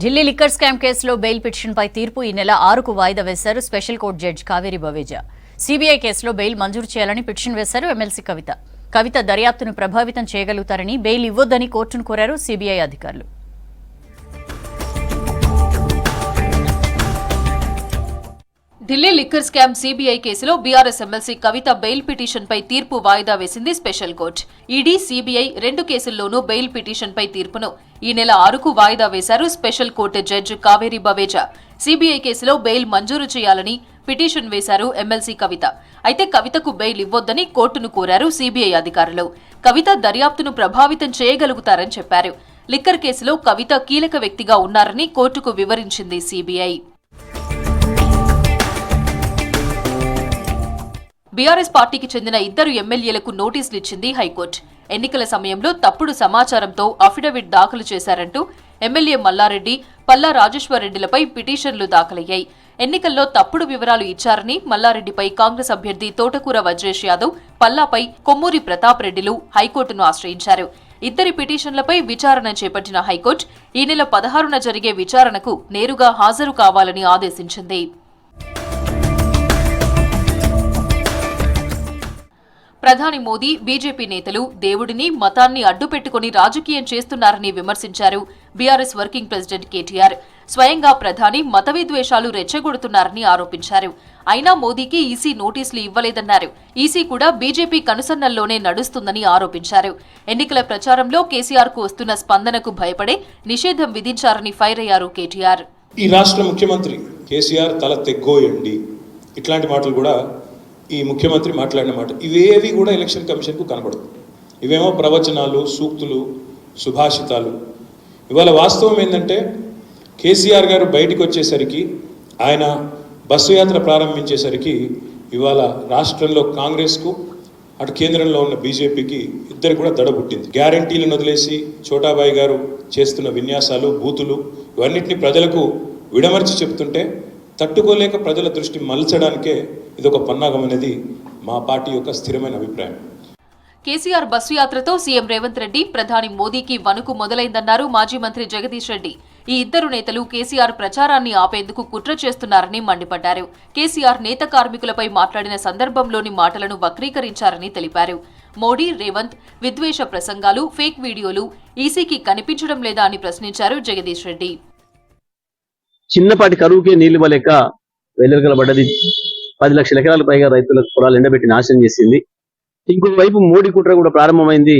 Delhi liquor scam కేసులో bail పిటిషన్పై తీర్పు ఈ నెల 6కు వాయిదా వేశారు special court judge Kaveri Baweja. CBI కేసులో బెయిల్ మంజూరు చేయాలని పిటిషన్ వేశారు ఎమ్మెల్సీ కవిత దర్యాప్తును ప్రభావితం చేయగలుగుతారని బెయిల్ ఇవ్వొద్దని కోర్టును కోరారు సీబీఐ అధికారులు. ఢిల్లీ లిక్కర్ స్కామ్ సీబీఐ కేసులో బీఆర్ఎస్ ఎమ్మెల్సీ కవిత బెయిల్ పిటిషన్పై తీర్పు వాయిదా వేసింది స్పెషల్ కోర్టు. ఈడీ, సీబీఐ రెండు కేసుల్లోనూ బెయిల్ పిటిషన్పై తీర్పును ఈ నెల 6కు వాయిదా వేశారు special court judge Kaveri Baweja. CBI కేసులో బెయిల్ మంజూరు చేయాలని పిటిషన్ వేశారు ఎమ్మెల్సీ కవిత. అయితే కవితకు బెయిల్ ఇవ్వొద్దని కోర్టును కోరారు సీబీఐ అధికారులు. కవిత దర్యాప్తును ప్రభావితం చేయగలుగుతారని చెప్పారు. లిక్కర్ కేసులో కవిత కీలక వ్యక్తిగా ఉన్నారని కోర్టుకు వివరించింది సీబీఐ. బీఆర్ఎస్ పార్టీకి చెందిన ఇద్దరు ఎమ్మెల్యేలకు నోటీసులు ఇచ్చింది హైకోర్టు. ఎన్నికల సమయంలో తప్పుడు సమాచారంతో అఫిడవిట్ దాఖలు చేశారంటూ ఎమ్మెల్యే మల్లారెడ్డి, పల్లా రాజేశ్వరరెడ్డిలపై పిటిషన్లు దాఖలయ్యాయి. ఎన్నికల్లో తప్పుడు వివరాలు ఇచ్చారని మల్లారెడ్డిపై కాంగ్రెస్ అభ్యర్థి తోటకూర వజ్రేష్ యాదవ్, పల్లాపై కొమ్మూరి ప్రతాప్ రెడ్డిలు హైకోర్టును ఆశ్రయించారు. ఇద్దరి పిటిషన్లపై విచారణ చేపట్టిన హైకోర్టు ఈ నెల 16న జరిగే విచారణకు నేరుగా హాజరు కావాలని ఆదేశించింది. ప్రధాని మోదీ, బీజేపీ నేతలు దేవుడిని, మతాన్ని అడ్డుపెట్టుకుని రాజకీయం చేస్తున్నారని విమర్శించారు బీఆర్ఎస్ వర్కింగ్ ప్రెసిడెంట్ కేటీఆర్. స్వయంగా ప్రధాని మత విద్వేషాలు రెచ్చగొడుతున్నారని ఆరోపించారు. అయినా మోదీకి ఈసీ నోటీసులు ఇవ్వలేదన్నారు. ఈసీ కూడా బీజేపీ కనుసన్నల్లోనే నడుస్తుందని ఆరోపించారు. ఎన్నికల ప్రచారంలో కేసీఆర్ కు వస్తున్న స్పందనకు భయపడే నిషేధం విధించారని ఫైర్ అయ్యారు కేటీఆర్. ఈ రాష్ట్ర ముఖ్యమంత్రి కేసీఆర్ తల తెగ్గోయండి, ఇట్లాంటి మాటలు కూడా ఈ ముఖ్యమంత్రి మాట్లాడిన మాట ఇవేవి కూడా ఎలక్షన్ కమిషన్కు కనబడదు. ఇవేమో ప్రవచనాలు, సూక్తులు, సుభాషితాలు. ఇవాళ వాస్తవం ఏంటంటే కేసీఆర్ గారు బయటికి వచ్చేసరికి, ఆయన బస్సు యాత్ర ప్రారంభించేసరికి ఇవాళ రాష్ట్రంలో కాంగ్రెస్కు, అటు కేంద్రంలో ఉన్న బీజేపీకి ఇద్దరు కూడా దడ పుట్టింది. గ్యారంటీలను వదిలేసి చోటాబాయి గారు చేస్తున్న విన్యాసాలు, బూతులు ఇవన్నిటిని ప్రజలకు విడమర్చి చెప్తుంటే తట్టుకోలేక ప్రజల దృష్టి మలచడానికే ఇదొక పన్నాగం అనేది మా పార్టీ యొక్క స్థిరమైన అభిప్రాయం. కేసీఆర్ బస్సు యాత్రతో సీఎం రేవంత్ రెడ్డి, ప్రధాని మోదీకి వణుకు మొదలైందన్నారు మాజీ మంత్రి జగదీష్ రెడ్డి. ఈ ఇద్దరు నేతలు కేసీఆర్ ప్రచారాన్ని ఆపేందుకు కుట్ర చేస్తున్నారని మండిపడ్డారు. కేసీఆర్ నేత కార్మికులపై మాట్లాడిన సందర్భంలోని మాటలను వక్రీకరించారని తెలిపారు. మోడీ, రేవంత్ విద్వేష ప్రసంగాలు, ఫేక్ వీడియోలు ఈసీకి కనిపించడం లేదా అని ప్రశ్నించారు జగదీష్ రెడ్డి. చిన్నపాటి కరువుకే నీళ్లు ఇవ్వలేక వెలువగలబడ్డది. 10 లక్షల ఎకరాల పైగా రైతులకు పొలాలు ఎండబెట్టి నాశనం చేసింది. ఇంకొక వైపు మోడీ కుట్ర కూడా ప్రారంభమైంది.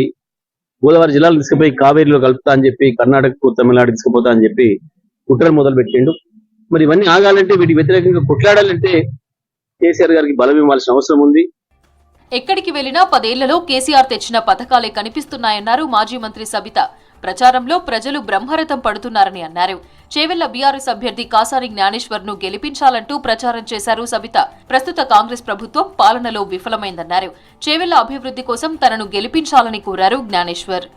గోదావరి జిల్లాలు తీసుకుపోయి కావేరీలో కలుపుతా అని చెప్పి, కర్ణాటకకు తమిళనాడు తీసుకుపోతా అని చెప్పి కుట్రలు మొదలు పెట్టిండు. మరి ఇవన్నీ ఆగాలంటే, వీటికి వ్యతిరేకంగా కొట్లాడాలంటే కేసీఆర్ గారికి బలం ఇవ్వాల్సిన అవసరం ఉంది. ఎక్కడికి వెళ్లినా 10 ఏళ్లలో కేసీఆర్ తెచ్చిన పథకాలే కనిపిస్తున్నాయన్నారు మాజీ మంత్రి సబిత. ప్రచారంలో ప్రజలు బ్రహ్మరథం పడుతున్నారని అన్నారు. చేవెళ్ల బీఆర్ఎస్ అభ్యర్థి కాసాని జ్ఞానేశ్వర్ ను గెలిపించాలంటూ ప్రచారం చేశారు సబిత. ప్రస్తుత కాంగ్రెస్ ప్రభుత్వం పాలనలో విఫలమైందన్నారు. చేవెళ్ల అభివృద్ధి కోసం తనను గెలిపించాలని కోరారు జ్ఞానేశ్వర్.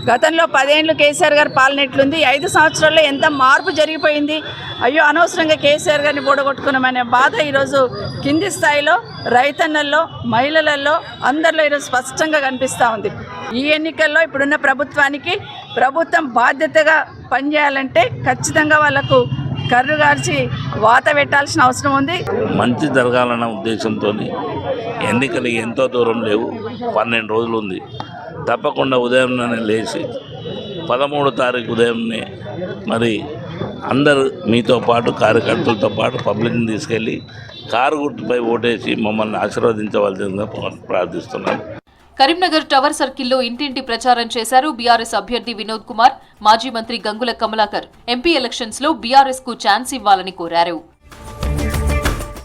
గతంలో 10 ఏళ్లు కేసీఆర్ గారి పాలన ఎట్లుంది, 5 సంవత్సరాల్లో ఎంత మార్పు జరిగిపోయింది. అయ్యో, అనవసరంగా కేసీఆర్ గారిని బోడగొట్టుకున్నామనే బాధ ఈరోజు కింది స్థాయిలో రైతన్నల్లో, మహిళలలో, అందరిలో ఈరోజు స్పష్టంగా కనిపిస్తూ ఉంది. ఈ ఎన్నికల్లో ఇప్పుడున్న ప్రభుత్వం బాధ్యతగా పనిచేయాలంటే ఖచ్చితంగా వాళ్లకు కర్రుగార్చి వాత పెట్టాల్సిన అవసరం ఉంది. మంచి జరగాలన్న ఉద్దేశంతో ఎన్నికలు ఎంతో దూరం లేవు, 12 రోజులు ఉంది. తప్పకుండా ఉదయంలోనే లేచి 13వ తారీఖు ఉదయంనే మరి అందరూ మీతో పాటు, కార్యకర్తలతో పాటు పబ్లిక్ని తీసుకెళ్ళి కారు గుర్తుపై ఓటేసి మమ్మల్ని ఆశీర్వదించవలసిందిగా ప్రార్థిస్తున్నాను. కరీంనగర్ టవర్ సర్కిల్లో ఇంటింటి ప్రచారం చేశారు బీఆర్ఎస్ అభ్యర్థి వినోద్ కుమార్. మాజీ మంత్రి గంగుల కమలాకర్ ఎంపీ ఎలక్షన్స్ లో బీఆర్ఎస్ కు ఛాన్స్ ఇవ్వాలని కోరారు.